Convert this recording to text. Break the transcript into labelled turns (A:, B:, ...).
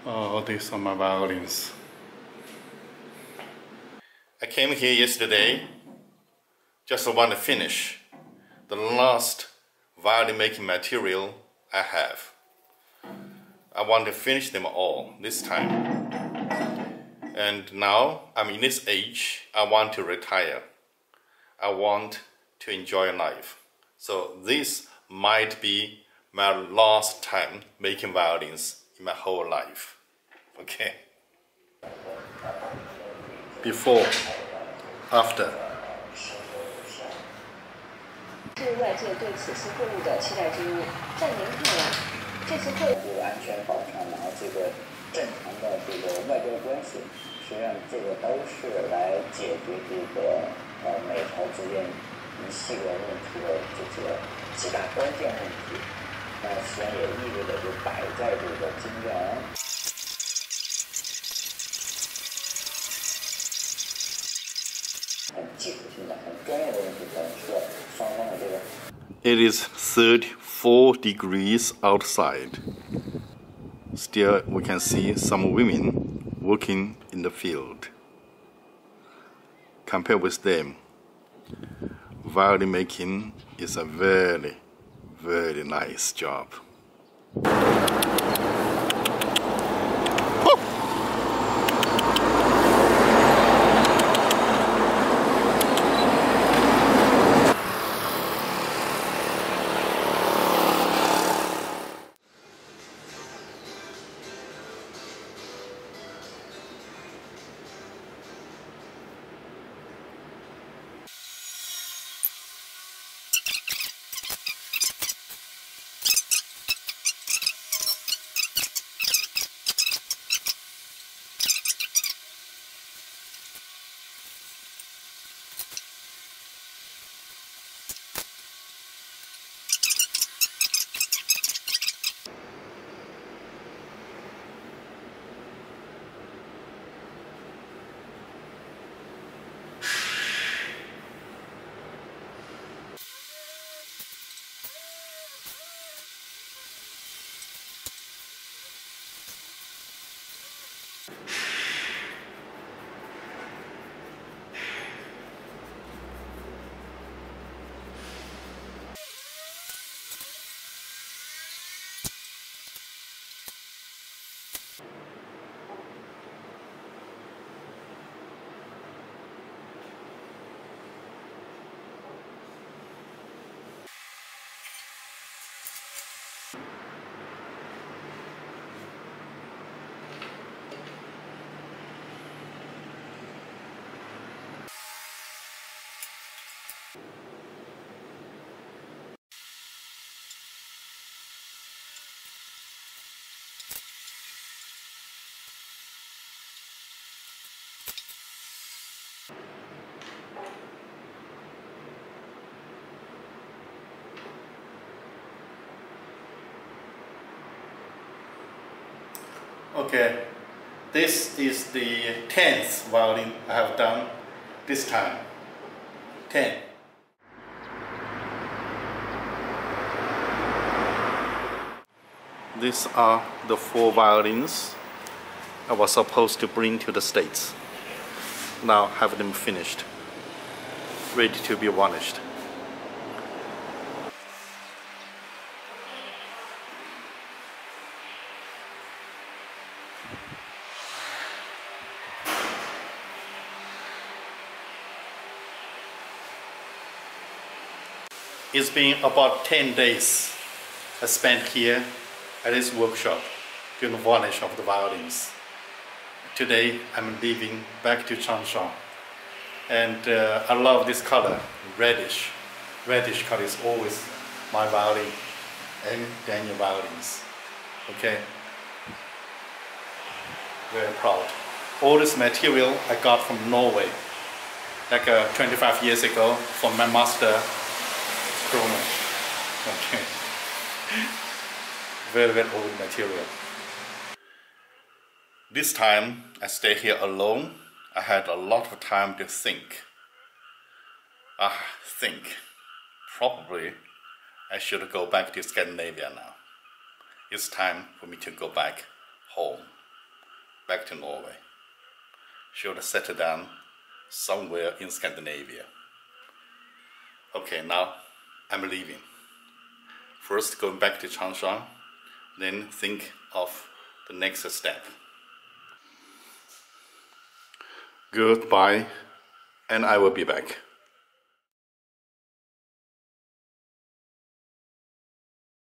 A: Oh, these are my violins. I came here yesterday, just want to finish the last violin making material I have. I want to finish them all this time. And now I'm in this age, I want to retire. I want to enjoy life. So this might be my last time making violins in my whole life. Okay. Before, after.
B: 是外界对此次会晤的期待之一。在您看来，这次会晤
C: 安全保障，然后这个正常的这个外交关系，实际上这个都是来解决这个美朝之间一系列问题的这个几大关键问题。那实际上也意味着就摆在这个金正恩。
A: It is 34 degrees outside. Still, we can see some women working in the field. Compared with them, violin making is a very, very nice job. Okay, this is the 10th violin I have done this time. 10. These are the 4 violins I was supposed to bring to the States. Now have them finished, ready to be varnished. It's been about 10 days I spent here at this workshop doing the varnish of the violins. Today I'm leaving back to Changsha, and I love this color, reddish. Reddish color is always my violin and Daniel violins. Okay, very proud. All this material I got from Norway, like 25 years ago from my master. Okay. Very, very old material. This time I stay here alone. I had a lot of time to think. Probably I should go back to Scandinavia now. It's time for me to go back home. back to Norway. Should settle down somewhere in Scandinavia. Okay, now I'm leaving. First going back to Changsha, then think of the next step. Goodbye, and I will be back.